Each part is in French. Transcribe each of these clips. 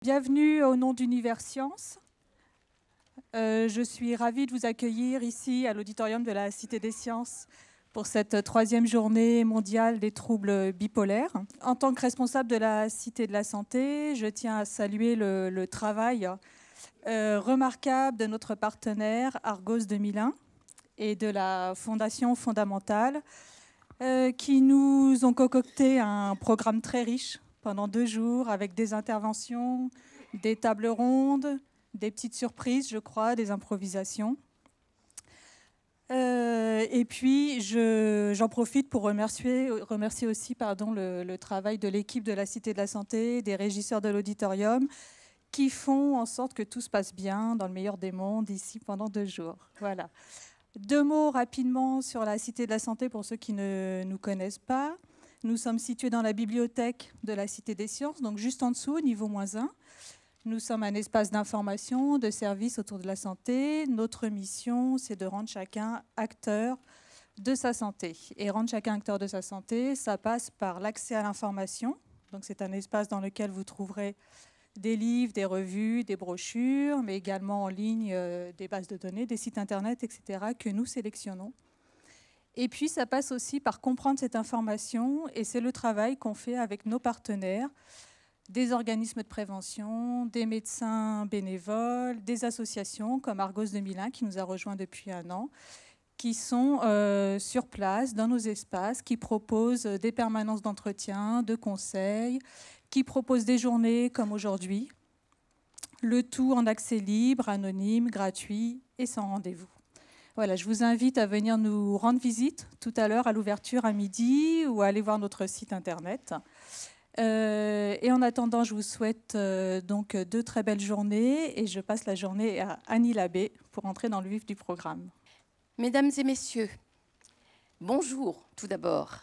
Bienvenue au nom d'Univers Sciences. Je suis ravie de vous accueillir ici à l'auditorium de la Cité des Sciences pour cette troisième journée mondiale des troubles bipolaires. En tant que responsable de la Cité de la Santé, je tiens à saluer le travail remarquable de notre partenaire Argos 2001 et de la Fondation Fondamentale qui nous ont concocté un programme très riche pendant 2 jours avec des interventions, des tables rondes, des petites surprises, je crois, des improvisations. Et puis, j'en profite pour remercier aussi le travail de l'équipe de la Cité de la Santé, des régisseurs de l'auditorium, qui font en sorte que tout se passe bien dans le meilleur des mondes ici pendant 2 jours. Voilà. 2 mots rapidement sur la Cité de la Santé pour ceux qui ne nous connaissent pas. Nous sommes situés dans la bibliothèque de la Cité des Sciences, donc juste en dessous, niveau -1. Nous sommes un espace d'information, de services autour de la santé. Notre mission, c'est de rendre chacun acteur de sa santé. Et rendre chacun acteur de sa santé, ça passe par l'accès à l'information. Donc c'est un espace dans lequel vous trouverez des livres, des revues, des brochures, mais également en ligne des bases de données, des sites internet, etc., que nous sélectionnons. Et puis, ça passe aussi par comprendre cette information, et c'est le travail qu'on fait avec nos partenaires, des organismes de prévention, des médecins bénévoles, des associations comme Argos 2001 qui nous a rejoints depuis 1 an, qui sont sur place dans nos espaces, qui proposent des permanences d'entretien, de conseils, qui proposent des journées comme aujourd'hui, le tout en accès libre, anonyme, gratuit et sans rendez-vous. Voilà, je vous invite à venir nous rendre visite tout à l'heure à l'ouverture à midi ou à aller voir notre site internet. Et en attendant, je vous souhaite donc 2 très belles journées et je passe la journée à Annie Labbé pour entrer dans le vif du programme. Mesdames et messieurs, bonjour tout d'abord.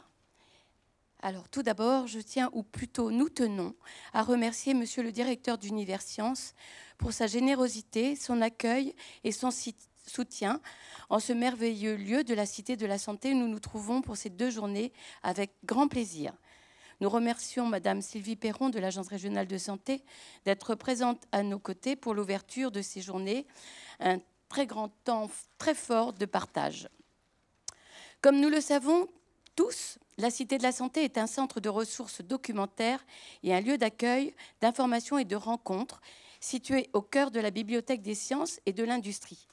Alors tout d'abord, je tiens, ou plutôt nous tenons, à remercier Monsieur le directeur d'Univers Sciences pour sa générosité, son accueil et son soutien en ce merveilleux lieu de la Cité de la Santé où nous nous trouvons pour ces 2 journées avec grand plaisir. Nous remercions Madame Sylvie Perron de l'Agence régionale de santé d'être présente à nos côtés pour l'ouverture de ces journées, un très grand temps très fort de partage. Comme nous le savons tous, la Cité de la Santé est un centre de ressources documentaires et un lieu d'accueil, d'information et de rencontres situé au cœur de la bibliothèque des sciences et de l'industrie.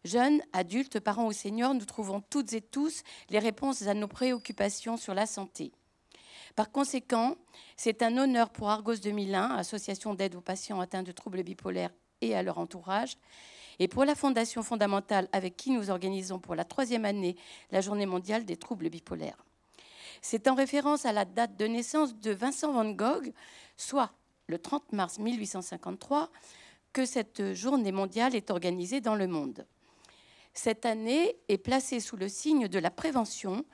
Jeunes, adultes, parents ou seniors, nous trouvons toutes et tous les réponses à nos préoccupations sur la santé. Par conséquent, c'est un honneur pour Argos 2001, association d'aide aux patients atteints de troubles bipolaires et à leur entourage, et pour la Fondation Fondamentale avec qui nous organisons pour la 3e année la Journée mondiale des troubles bipolaires. C'est en référence à la date de naissance de Vincent van Gogh, soit le 30 mars 1853, que cette journée mondiale est organisée dans le monde. Cette année est placée sous le signe de la prévention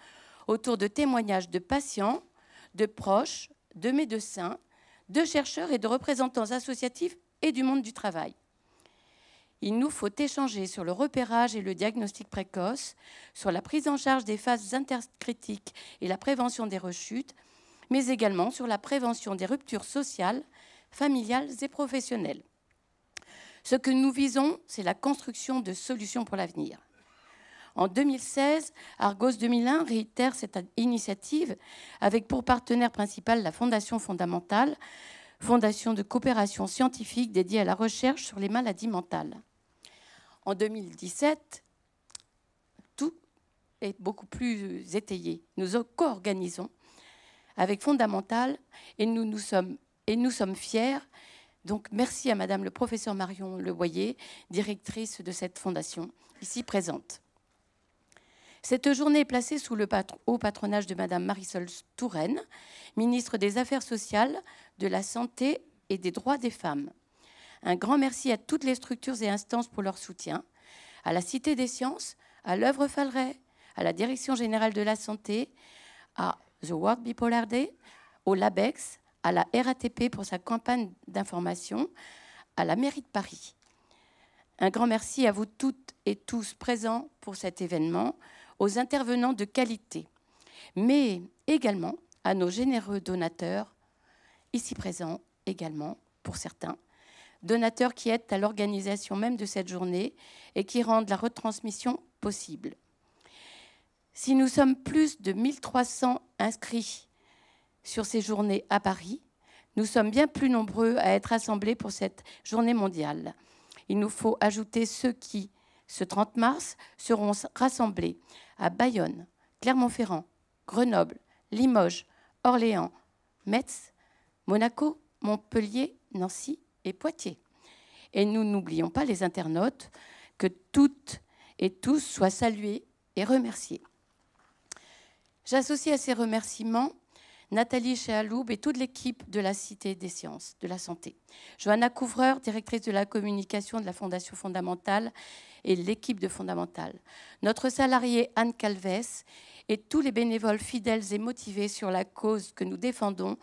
autour de témoignages de patients, de proches, de médecins, de chercheurs et de représentants associatifs et du monde du travail. Il nous faut échanger sur le repérage et le diagnostic précoce, sur la prise en charge des phases intercritiques et la prévention des rechutes, mais également sur la prévention des ruptures sociales, familiales et professionnelles. Ce que nous visons, c'est la construction de solutions pour l'avenir. En 2016, Argos 2001 réitère cette initiative avec pour partenaire principal la Fondation Fondamentale, fondation de coopération scientifique dédiée à la recherche sur les maladies mentales. En 2017, tout est beaucoup plus étayé. Nous co-organisons avec Fondamental et nous sommes fiers. Donc, merci à Madame le professeur Marion Leboyer, directrice de cette fondation, ici présente. Cette journée est placée sous le haut patronage de Madame Marisol Touraine, ministre des Affaires sociales, de la Santé et des droits des femmes. Un grand merci à toutes les structures et instances pour leur soutien, à la Cité des Sciences, à l'œuvre Falleret, à la Direction générale de la santé, à The World Bipolar Day, au LABEX, à la RATP pour sa campagne d'information, à la mairie de Paris. Un grand merci à vous toutes et tous présents pour cet événement, aux intervenants de qualité, mais également à nos généreux donateurs, ici présents également, pour certains, donateurs qui aident à l'organisation même de cette journée et qui rendent la retransmission possible. Si nous sommes plus de 1300 inscrits sur ces journées à Paris, nous sommes bien plus nombreux à être assemblés pour cette journée mondiale. Il nous faut ajouter ceux qui, ce 30 mars, seront rassemblés à Bayonne, Clermont-Ferrand, Grenoble, Limoges, Orléans, Metz, Monaco, Montpellier, Nancy et Poitiers. Et nous n'oublions pas les internautes, que toutes et tous soient salués et remerciés. J'associe à ces remerciements Nathalie Chaloub et toute l'équipe de la Cité des Sciences, de la Santé. Johanna Couvreur, directrice de la communication de la Fondation Fondamentale et l'équipe de Fondamentale. Notre salariée Anne Calves et tous les bénévoles fidèles et motivés sur la cause que nous défendons,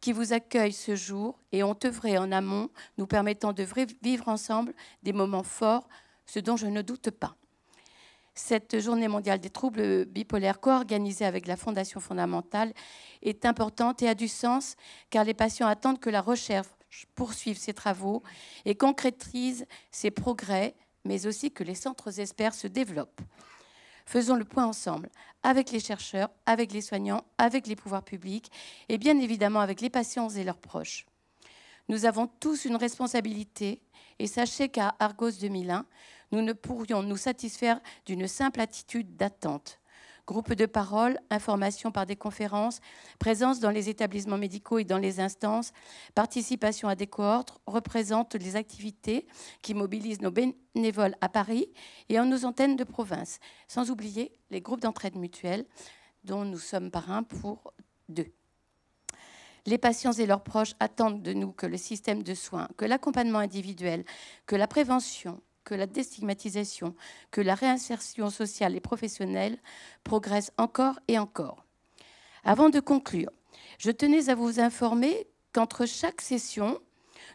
qui vous accueillent ce jour et ont œuvré en amont, nous permettant de vivre ensemble des moments forts, ce dont je ne doute pas. Cette journée mondiale des troubles bipolaires co-organisée avec la Fondation Fondamentale est importante et a du sens car les patients attendent que la recherche poursuive ses travaux et concrétise ses progrès, mais aussi que les centres experts se développent. Faisons le point ensemble avec les chercheurs, avec les soignants, avec les pouvoirs publics et bien évidemment avec les patients et leurs proches. Nous avons tous une responsabilité et sachez qu'à Argos 2001, nous ne pourrions nous satisfaire d'une simple attitude d'attente. Groupe de parole, information par des conférences, présence dans les établissements médicaux et dans les instances, participation à des cohortes représentent les activités qui mobilisent nos bénévoles à Paris et en nos antennes de province, sans oublier les groupes d'entraide mutuelle dont nous sommes parrains pour 2. Les patients et leurs proches attendent de nous que le système de soins, que l'accompagnement individuel, que la prévention, que la déstigmatisation, que la réinsertion sociale et professionnelle progressent encore et encore. Avant de conclure, je tenais à vous informer qu'entre chaque session,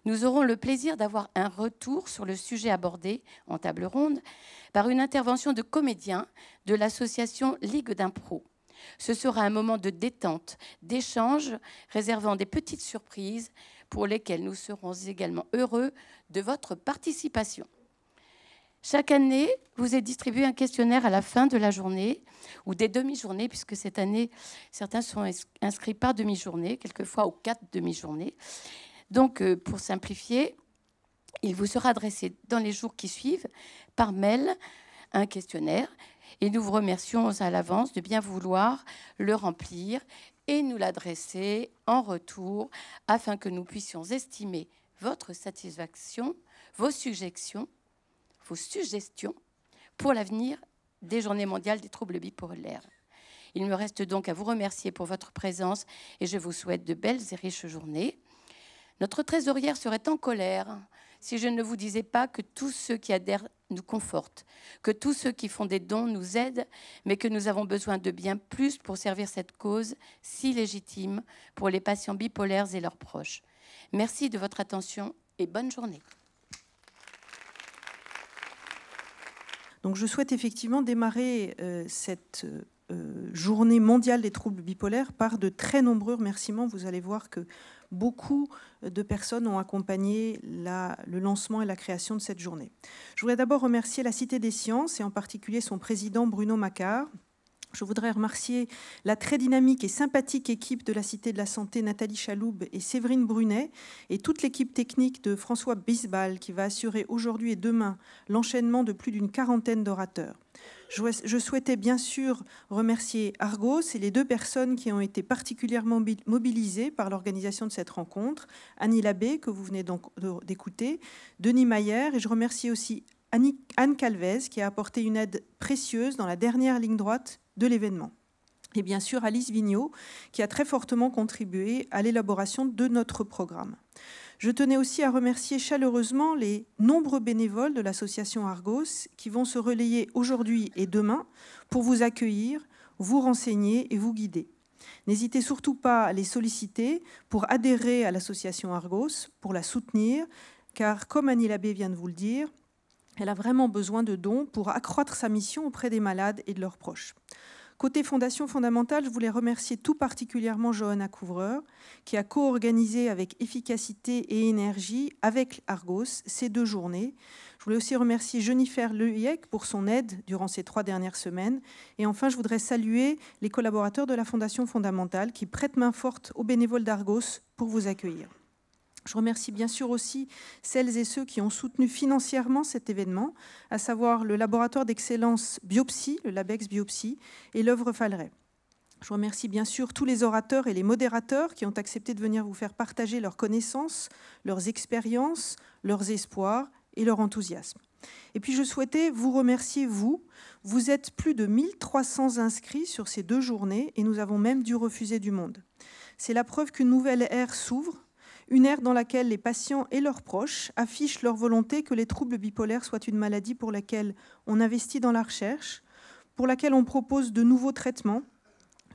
nous aurons le plaisir d'avoir un retour sur le sujet abordé en table ronde par une intervention de comédiens de l'association Ligue d'Impro. Ce sera un moment de détente, d'échange, réservant des petites surprises pour lesquelles nous serons également heureux de votre participation. Chaque année, vous est distribué un questionnaire à la fin de la journée ou des demi-journées, puisque cette année, certains sont inscrits par demi-journée, quelquefois aux 4 demi-journées. Donc, pour simplifier, il vous sera adressé dans les jours qui suivent, par mail, un questionnaire. Et nous vous remercions à l'avance de bien vouloir le remplir et nous l'adresser en retour afin que nous puissions estimer votre satisfaction, vos suggestions pour l'avenir des Journées mondiales des troubles bipolaires. Il me reste donc à vous remercier pour votre présence et je vous souhaite de belles et riches journées. Notre trésorière serait en colère si je ne vous disais pas que tous ceux qui adhèrent nous confortent, que tous ceux qui font des dons nous aident, mais que nous avons besoin de bien plus pour servir cette cause si légitime pour les patients bipolaires et leurs proches. Merci de votre attention et bonne journée. Donc je souhaite effectivement démarrer cette journée mondiale des troubles bipolaires par de très nombreux remerciements. Vous allez voir que beaucoup de personnes ont accompagné le lancement et la création de cette journée. Je voudrais d'abord remercier la Cité des Sciences et en particulier son président Bruno Macquart. Je voudrais remercier la très dynamique et sympathique équipe de la Cité de la Santé, Nathalie Chaloub et Séverine Brunet, et toute l'équipe technique de François Bisbal qui va assurer aujourd'hui et demain l'enchaînement de plus d'une quarantaine d'orateurs. Je souhaitais bien sûr remercier Argos et les 2 personnes qui ont été particulièrement mobilisées par l'organisation de cette rencontre, Annie Labbé, que vous venez donc d'écouter, Denis Mayer, et je remercie aussi Anne Calves, qui a apporté une aide précieuse dans la dernière ligne droite de l'événement. Et bien sûr, Alice Vigneault, qui a très fortement contribué à l'élaboration de notre programme. Je tenais aussi à remercier chaleureusement les nombreux bénévoles de l'association Argos qui vont se relayer aujourd'hui et demain pour vous accueillir, vous renseigner et vous guider. N'hésitez surtout pas à les solliciter pour adhérer à l'association Argos, pour la soutenir, car comme Annie Labbé vient de vous le dire, elle a vraiment besoin de dons pour accroître sa mission auprès des malades et de leurs proches. Côté Fondation Fondamentale, je voulais remercier tout particulièrement Johanna Couvreur, qui a co-organisé avec efficacité et énergie, avec Argos, ces 2 journées. Je voulais aussi remercier Jennifer Lehuyek pour son aide durant ces 3 dernières semaines. Et enfin, je voudrais saluer les collaborateurs de la Fondation Fondamentale qui prêtent main forte aux bénévoles d'Argos pour vous accueillir. Je remercie bien sûr aussi celles et ceux qui ont soutenu financièrement cet événement, à savoir le laboratoire d'excellence Biopsy, le Labex Biopsy, et l'œuvre Falleret. Je remercie bien sûr tous les orateurs et les modérateurs qui ont accepté de venir vous faire partager leurs connaissances, leurs expériences, leurs espoirs et leur enthousiasme. Et puis je souhaitais vous remercier, vous. Vous êtes plus de 1300 inscrits sur ces 2 journées et nous avons même dû refuser du monde. C'est la preuve qu'une nouvelle ère s'ouvre, une ère dans laquelle les patients et leurs proches affichent leur volonté que les troubles bipolaires soient une maladie pour laquelle on investit dans la recherche, pour laquelle on propose de nouveaux traitements,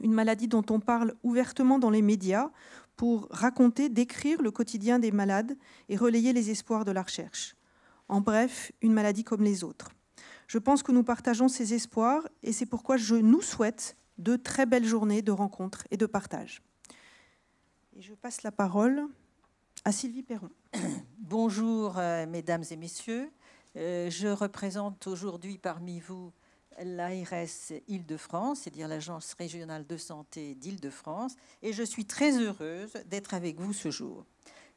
une maladie dont on parle ouvertement dans les médias pour raconter, décrire le quotidien des malades et relayer les espoirs de la recherche. En bref, une maladie comme les autres. Je pense que nous partageons ces espoirs et c'est pourquoi je nous souhaite de très belles journées de rencontres et de partage. Et je passe la parole à Sylvie Perron. Bonjour, mesdames et messieurs. Je représente aujourd'hui parmi vous l'ARS Île-de-France, c'est-à-dire l'Agence régionale de santé d'Île-de-France, et je suis très heureuse d'être avec vous ce jour,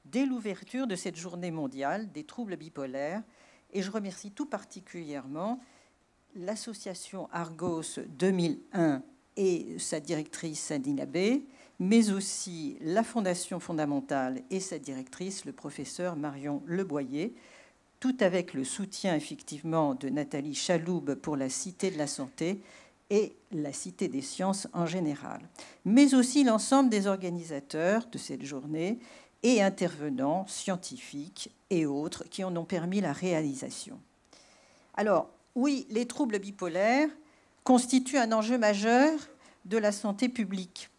dès l'ouverture de cette journée mondiale des troubles bipolaires, et je remercie tout particulièrement l'association Argos 2001 et sa directrice Nadine Abbé, mais aussi la Fondation Fondamentale et sa directrice, le professeur Marion Leboyer, tout avec le soutien effectivement de Nathalie Chaloub pour la Cité de la Santé et la Cité des Sciences en général, mais aussi l'ensemble des organisateurs de cette journée et intervenants scientifiques et autres qui en ont permis la réalisation. Alors, oui, les troubles bipolaires constituent un enjeu majeur de la santé publique.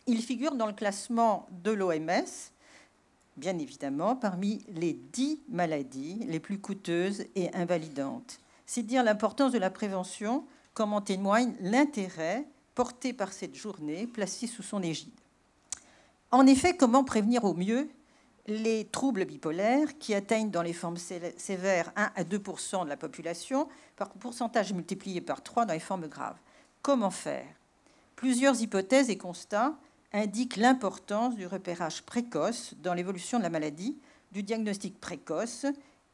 Ils figurent dans le classement de l'OMS, bien évidemment, parmi les 10 maladies les plus coûteuses et invalidantes. C'est dire l'importance de la prévention, comme en témoigne l'intérêt porté par cette journée placée sous son égide. En effet, comment prévenir au mieux les troubles bipolaires qui atteignent dans les formes sévères 1 à 2% de la population, par pourcentage multiplié par 3 dans les formes graves? Comment faire? Plusieurs hypothèses et constats indiquent l'importance du repérage précoce dans l'évolution de la maladie, du diagnostic précoce,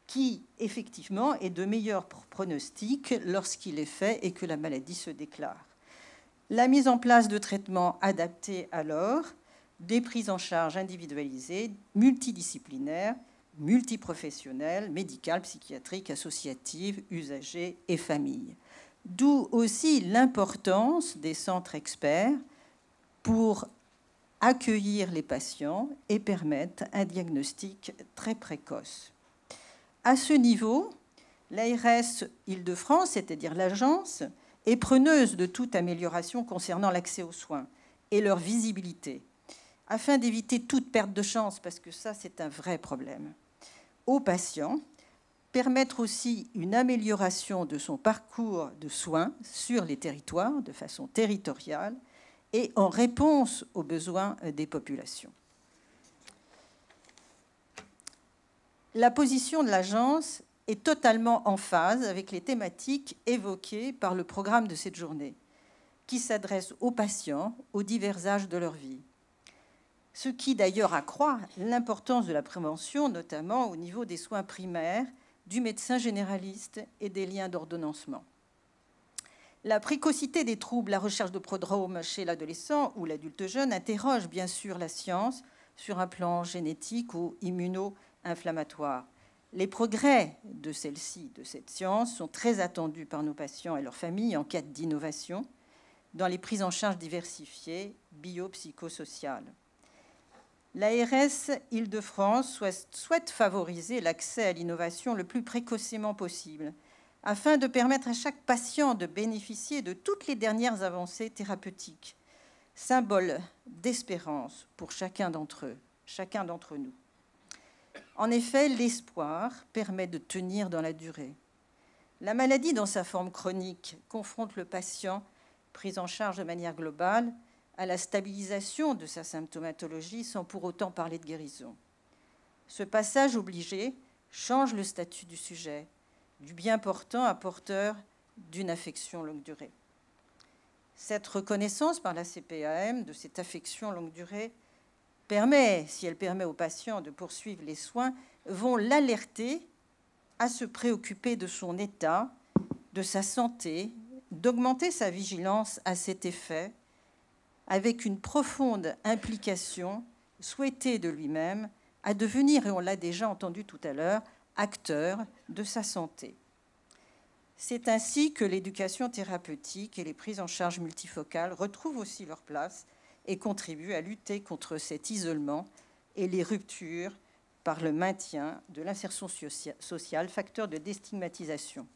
qui, effectivement, est de meilleur pronostic lorsqu'il est fait et que la maladie se déclare. La mise en place de traitements adaptés alors, des prises en charge individualisées, multidisciplinaires, multiprofessionnelles, médicales, psychiatriques, associatives, usagers et familles. D'où aussi l'importance des centres experts pour accueillir les patients et permettre un diagnostic très précoce. À ce niveau, l'ARS Île-de-France, c'est-à-dire l'agence, est preneuse de toute amélioration concernant l'accès aux soins et leur visibilité, afin d'éviter toute perte de chance, parce que ça, c'est un vrai problème, aux patients, permettre aussi une amélioration de son parcours de soins sur les territoires, de façon territoriale, et en réponse aux besoins des populations. La position de l'agence est totalement en phase avec les thématiques évoquées par le programme de cette journée, qui s'adresse aux patients aux divers âges de leur vie. Ce qui d'ailleurs accroît l'importance de la prévention, notamment au niveau des soins primaires, du médecin généraliste et des liens d'ordonnancement. La précocité des troubles, la recherche de prodromes chez l'adolescent ou l'adulte jeune interroge bien sûr la science sur un plan génétique ou immuno-inflammatoire. Les progrès de celle-ci, de cette science, sont très attendus par nos patients et leurs familles en quête d'innovation dans les prises en charge diversifiées biopsychosociales. L'ARS Île-de-France souhaite favoriser l'accès à l'innovation le plus précocement possible, afin de permettre à chaque patient de bénéficier de toutes les dernières avancées thérapeutiques, symbole d'espérance pour chacun d'entre nous. En effet, l'espoir permet de tenir dans la durée. La maladie, dans sa forme chronique, confronte le patient prise en charge de manière globale, à la stabilisation de sa symptomatologie sans pour autant parler de guérison. Ce passage obligé change le statut du sujet, du bien portant à porteur d'une affection longue durée. Cette reconnaissance par la CPAM de cette affection longue durée permet, si elle permet aux patients de poursuivre les soins, vont l'alerter à se préoccuper de son état, de sa santé, d'augmenter sa vigilance à cet effet, avec une profonde implication souhaitée de lui-même à devenir, et on l'a déjà entendu tout à l'heure, acteur de sa santé. C'est ainsi que l'éducation thérapeutique et les prises en charge multifocales retrouvent aussi leur place et contribuent à lutter contre cet isolement et les ruptures par le maintien de l'insertion sociale, facteur de déstigmatisation.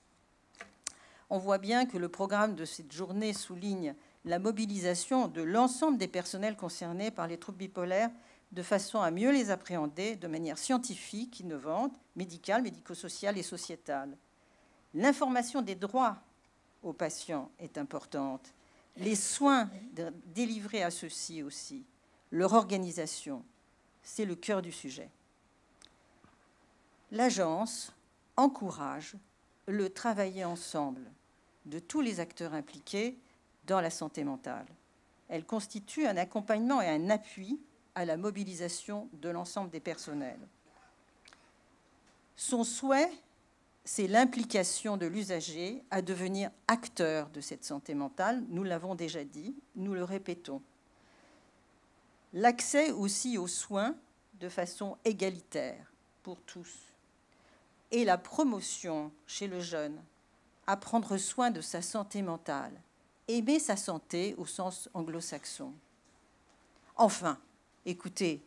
On voit bien que le programme de cette journée souligne la mobilisation de l'ensemble des personnels concernés par les troubles bipolaires de façon à mieux les appréhender de manière scientifique, innovante, médicale, médico-sociale et sociétale. L'information des droits aux patients est importante. Les soins délivrés à ceux-ci aussi, leur organisation, c'est le cœur du sujet. L'agence encourage le travailler ensemble de tous les acteurs impliqués dans la santé mentale. Elle constitue un accompagnement et un appui à la mobilisation de l'ensemble des personnels. Son souhait, c'est l'implication de l'usager à devenir acteur de cette santé mentale. Nous l'avons déjà dit, nous le répétons. L'accès aussi aux soins de façon égalitaire pour tous. Et la promotion chez le jeune à prendre soin de sa santé mentale, aimer sa santé au sens anglo-saxon. Enfin, écoutez,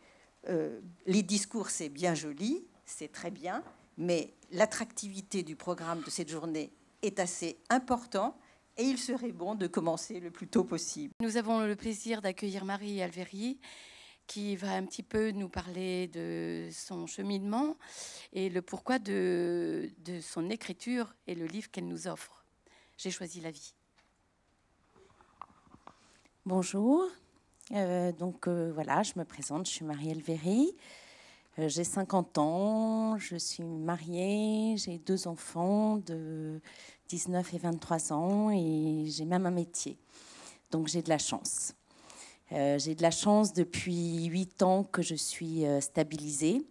les discours, c'est bien joli, c'est très bien, mais l'attractivité du programme de cette journée est assez important et il serait bon de commencer le plus tôt possible. Nous avons le plaisir d'accueillir Marie Alvéry, qui va un petit peu nous parler de son cheminement et le pourquoi de son écriture et le livre qu'elle nous offre. J'ai choisi la vie. Bonjour, voilà, je me présente, je suis Marie Alvéry, j'ai 50 ans, je suis mariée, j'ai 2 enfants de 19 et 23 ans et j'ai même un métier, donc j'ai de la chance. J'ai de la chance depuis 8 ans que je suis stabilisée.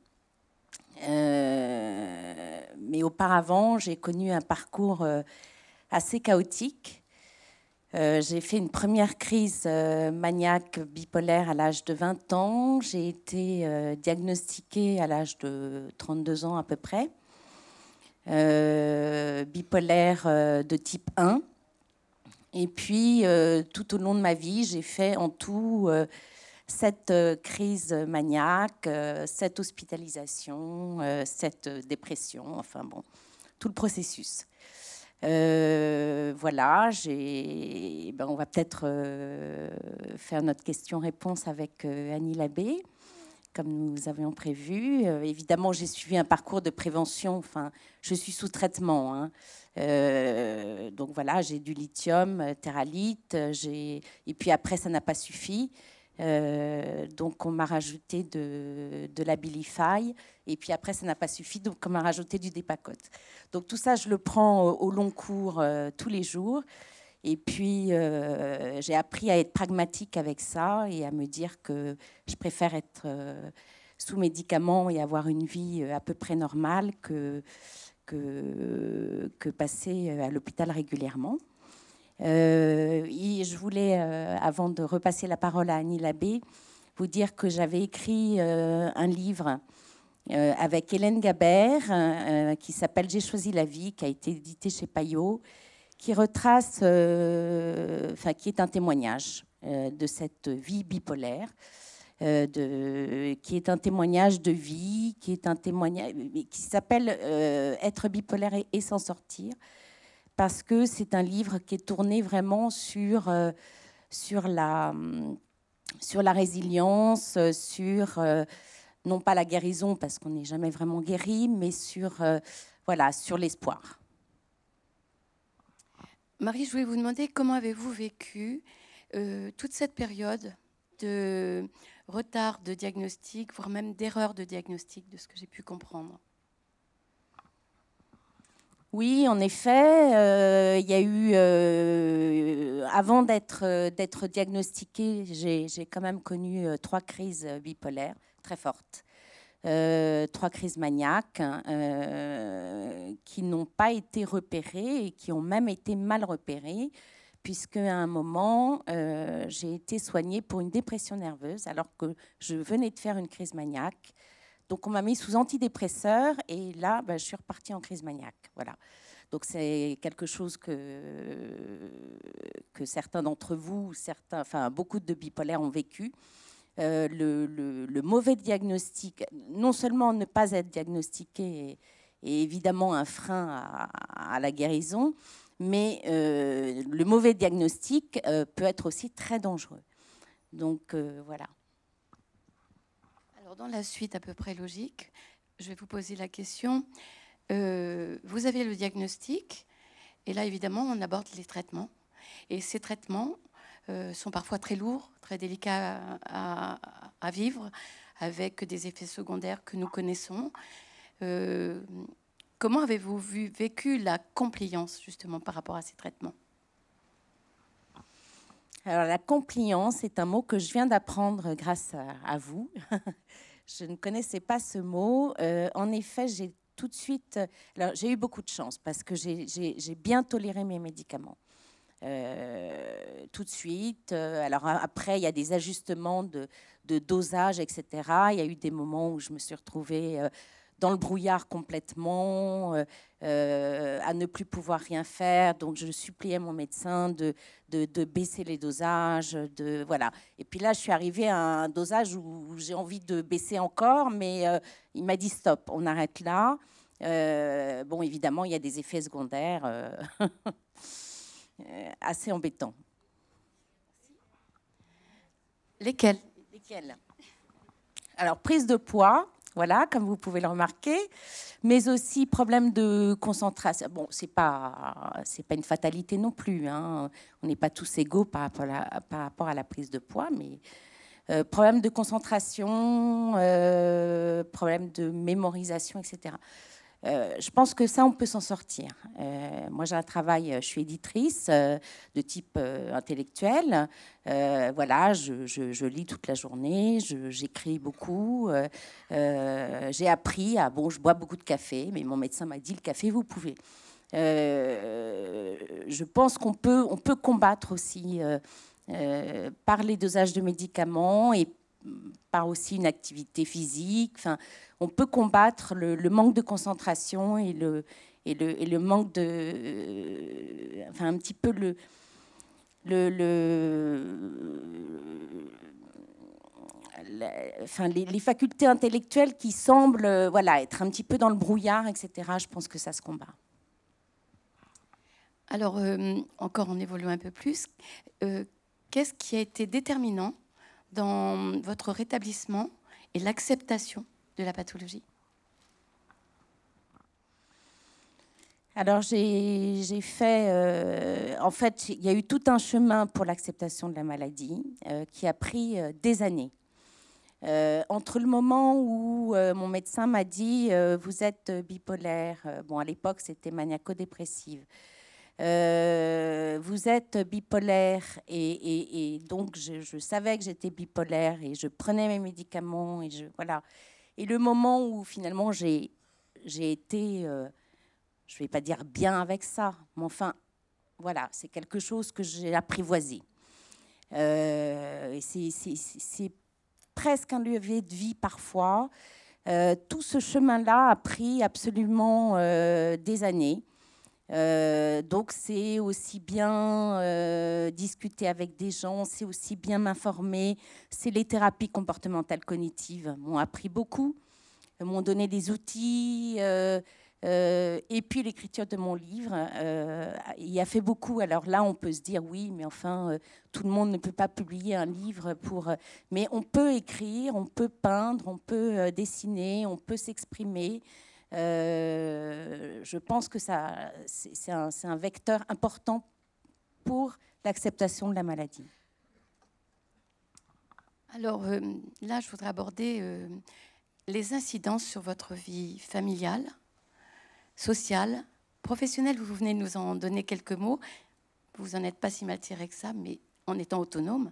Mais auparavant, j'ai connu un parcours assez chaotique. J'ai fait une première crise maniaque bipolaire à l'âge de 20 ans. J'ai été diagnostiquée à l'âge de 32 ans à peu près. Bipolaire de type 1. Et puis, tout au long de ma vie, j'ai fait en tout 7 crises maniaques, 7 hospitalisations, 7 dépressions, enfin bon, tout le processus. Voilà, on va peut-être faire notre question-réponse avec Annie Labbé, comme nous avions prévu. Évidemment, j'ai suivi un parcours de prévention, enfin, je suis sous traitement, hein. Donc voilà, j'ai du lithium, Theralite, et puis après, ça n'a pas suffi. Donc on m'a rajouté de l'Abilify, et puis après, ça n'a pas suffi, donc on m'a rajouté du Depakote. Donc tout ça, je le prends au long cours tous les jours. Et puis, j'ai appris à être pragmatique avec ça et à me dire que je préfère être sous médicaments et avoir une vie à peu près normale que passer à l'hôpital régulièrement. Et je voulais, avant de repasser la parole à Annie Labbé, vous dire que j'avais écrit un livre avec Hélène Gabert qui s'appelle « J'ai choisi la vie », qui a été édité chez Payot, qui retrace, qui est un témoignage de cette vie bipolaire, qui est un témoignage de vie, qui est un témoignage qui s'appelle Être bipolaire et s'en sortir, parce que c'est un livre qui est tourné vraiment sur la résilience, sur non pas la guérison, parce qu'on n'est jamais vraiment guéri, mais sur l'espoir. Marie, je voulais vous demander comment avez-vous vécu toute cette période de retard de diagnostic, voire même d'erreur de diagnostic, de ce que j'ai pu comprendre. Oui, en effet, il y a eu, avant d'être diagnostiquée, j'ai quand même connu 3 crises bipolaires très fortes, 3 crises maniaques qui n'ont pas été repérées et qui ont même été mal repérées, puisque à un moment, j'ai été soignée pour une dépression nerveuse alors que je venais de faire une crise maniaque. Donc, on m'a mis sous antidépresseur et là, je suis repartie en crise maniaque. Voilà. Donc, c'est quelque chose que certains d'entre vous, beaucoup de bipolaires ont vécu. Le mauvais diagnostic, non seulement ne pas être diagnostiqué est évidemment un frein à la guérison, mais le mauvais diagnostic peut être aussi très dangereux. Donc, voilà. Alors, dans la suite à peu près logique, je vais vous poser la question. Vous avez le diagnostic, et là, évidemment, on aborde les traitements. Et ces traitements sont parfois très lourds, très délicats à vivre, avec des effets secondaires que nous connaissons. Comment avez-vous vécu la compliance, justement, par rapport à ces traitements ? Alors, la compliance est un mot que je viens d'apprendre grâce à vous. Je ne connaissais pas ce mot. En effet, j'ai tout de suite... Alors, j'ai eu beaucoup de chance parce que j'ai bien toléré mes médicaments. Tout de suite. Alors, après, il y a des ajustements de dosage, etc. Il y a eu des moments où je me suis retrouvée... dans le brouillard complètement, à ne plus pouvoir rien faire. Donc, je suppliais mon médecin de baisser les dosages. Voilà. Et puis là, je suis arrivée à un dosage où j'ai envie de baisser encore, mais il m'a dit stop, on arrête là. Bon, évidemment, il y a des effets secondaires assez embêtants. Lesquels ? Alors, prise de poids. Voilà, comme vous pouvez le remarquer, mais aussi problème de concentration. Bon, c'est pas une fatalité non plus, hein. On n'est pas tous égaux par rapport à la prise de poids, mais problème de concentration, problème de mémorisation, etc. Je pense que ça, on peut s'en sortir. Moi, j'ai un travail, je suis éditrice de type intellectuel. Voilà, je lis toute la journée, j'écris beaucoup. J'ai appris à... Bon, je bois beaucoup de café, mais mon médecin m'a dit, le café, vous pouvez. Je pense qu'on peut combattre aussi par les dosages de médicaments et par aussi une activité physique. Enfin, on peut combattre le manque de concentration et le manque de... enfin, un petit peu les facultés intellectuelles qui semblent voilà, être un petit peu dans le brouillard, etc. Je pense que ça se combat. Alors, encore en évoluant un peu plus, qu'est-ce qui a été déterminant dans votre rétablissement et l'acceptation de la pathologie ? Alors, j'ai fait... en fait, il y a eu tout un chemin pour l'acceptation de la maladie qui a pris des années. Entre le moment où mon médecin m'a dit « vous êtes bipolaire », bon, à l'époque, c'était maniaco-dépressive. Vous êtes bipolaire et donc je savais que j'étais bipolaire et je prenais mes médicaments et voilà. Et le moment où finalement j'ai été, je ne vais pas dire bien avec ça, mais enfin voilà, c'est quelque chose que j'ai apprivoisé. C'est presque un levier de vie parfois. Tout ce chemin-là a pris absolument des années. Donc c'est aussi bien discuter avec des gens, c'est aussi bien m'informer. C'est les thérapies comportementales cognitives m'ont appris beaucoup, m'ont donné des outils. Et puis l'écriture de mon livre, il y a fait beaucoup. Alors là, on peut se dire oui, mais enfin, tout le monde ne peut pas publier un livre pour... mais on peut écrire, on peut peindre, on peut dessiner, on peut s'exprimer. Je pense que c'est un vecteur important pour l'acceptation de la maladie. Alors là, je voudrais aborder les incidences sur votre vie familiale, sociale, professionnelle. Vous venez de nous en donner quelques mots. Vous n'en êtes pas si mal tiré que ça, mais en étant autonome.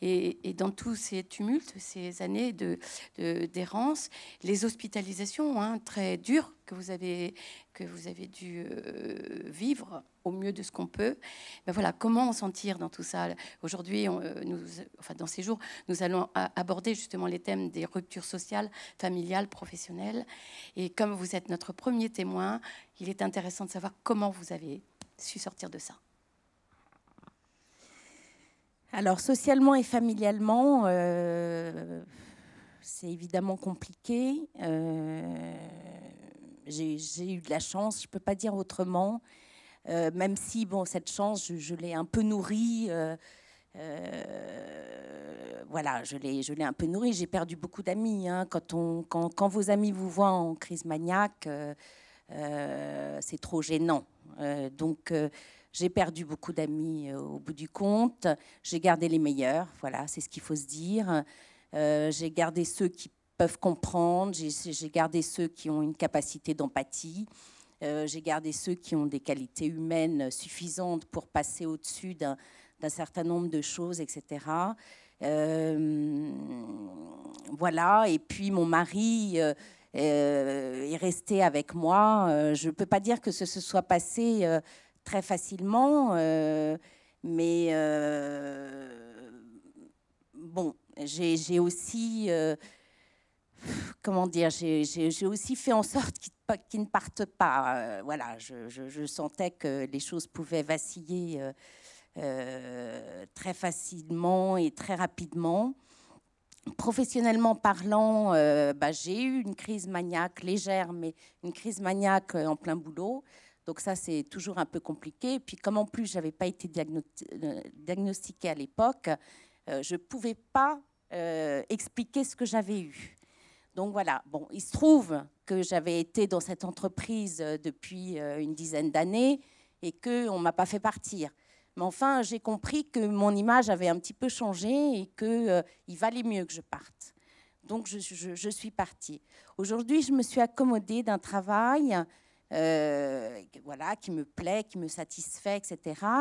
Et dans tous ces tumultes, ces années d'errance, les hospitalisations très dures que vous avez dû vivre au mieux de ce qu'on peut, ben voilà, comment on s'en tire dans tout ça? Aujourd'hui, dans ces jours, nous allons aborder justement les thèmes des ruptures sociales, familiales, professionnelles. Et comme vous êtes notre premier témoin, il est intéressant de savoir comment vous avez su sortir de ça. Alors, socialement et familialement, c'est évidemment compliqué. J'ai eu de la chance, je ne peux pas dire autrement, même si, bon, cette chance, je l'ai un peu nourrie. Voilà, je l'ai un peu nourrie. J'ai perdu beaucoup d'amis. Hein. Quand vos amis vous voient en crise maniaque, c'est trop gênant. Donc... j'ai perdu beaucoup d'amis au bout du compte. J'ai gardé les meilleurs, voilà, c'est ce qu'il faut se dire. J'ai gardé ceux qui peuvent comprendre. J'ai gardé ceux qui ont une capacité d'empathie. J'ai gardé ceux qui ont des qualités humaines suffisantes pour passer au-dessus d'un certain nombre de choses, etc. Voilà, et puis mon mari... est resté avec moi. Je ne peux pas dire que ce se soit passé... très facilement, mais bon, j'ai aussi, comment dire, j'ai aussi fait en sorte qu'ils ne partent pas. Voilà, je sentais que les choses pouvaient vaciller très facilement et très rapidement. Professionnellement parlant, j'ai eu une crise maniaque légère, mais une crise maniaque en plein boulot. Donc ça, c'est toujours un peu compliqué. Et puis comme en plus, je n'avais pas été diagnostiquée à l'époque, je ne pouvais pas expliquer ce que j'avais eu. Donc voilà, bon, il se trouve que j'avais été dans cette entreprise depuis une dizaine d'années et qu'on ne m'a pas fait partir. Mais enfin, j'ai compris que mon image avait un petit peu changé et qu'il valait mieux que je parte. Donc je suis partie. Aujourd'hui, je me suis accommodée d'un travail... voilà, qui me plaît, qui me satisfait, etc.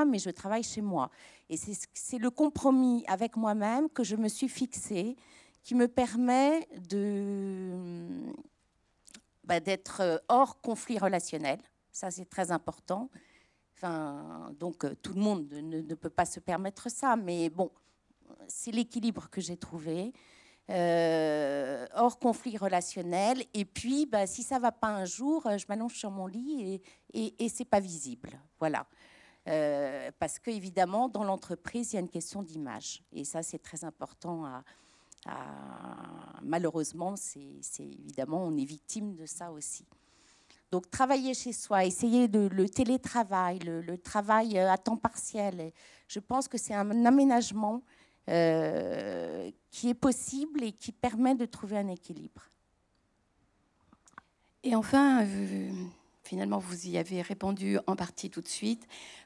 Mais je travaille chez moi. Et c'est le compromis avec moi-même que je me suis fixé, qui me permet d'être hors conflit relationnel. Ça, c'est très important. Enfin, donc, tout le monde ne peut pas se permettre ça. Mais bon, c'est l'équilibre que j'ai trouvé. Hors conflit relationnel, et puis si ça va pas un jour, je m'allonge sur mon lit et c'est pas visible, voilà. Parce que évidemment dans l'entreprise il y a une question d'image et ça c'est très important malheureusement c'est évidemment on est victime de ça aussi. Donc travailler chez soi, essayer le télétravail, le travail à temps partiel, je pense que c'est un aménagement qui est possible et qui permet de trouver un équilibre. Et enfin, finalement, vous y avez répondu en partie tout de suite.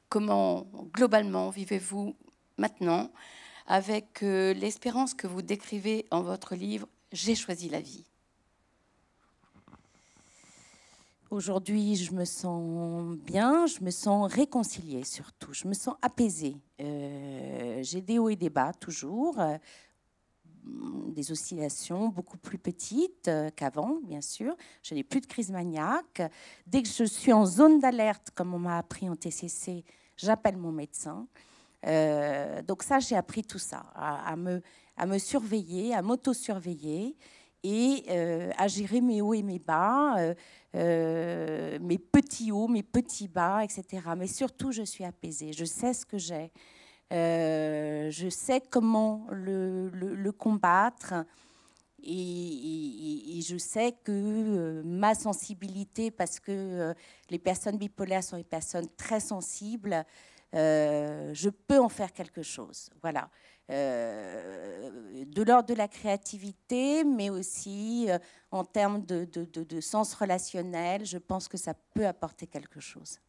Comment, globalement, vivez-vous maintenant avec l'espérance que vous décrivez en votre livre « J'ai choisi la vie ». Aujourd'hui, je me sens bien, je me sens réconciliée surtout, je me sens apaisée. J'ai des hauts et des bas toujours, des oscillations beaucoup plus petites qu'avant, bien sûr. Je n'ai plus de crise maniaque. Dès que je suis en zone d'alerte, comme on m'a appris en TCC, j'appelle mon médecin. Donc ça, j'ai appris tout ça, à me surveiller, à m'auto-surveiller et à gérer mes hauts et mes bas, mes petits hauts, mes petits bas, etc. Mais surtout, je suis apaisée. Je sais ce que j'ai. Je sais comment le combattre. Et je sais que ma sensibilité, parce que les personnes bipolaires sont des personnes très sensibles, je peux en faire quelque chose. Voilà. De l'ordre de la créativité, mais aussi en termes de sens relationnel, je pense que ça peut apporter quelque chose.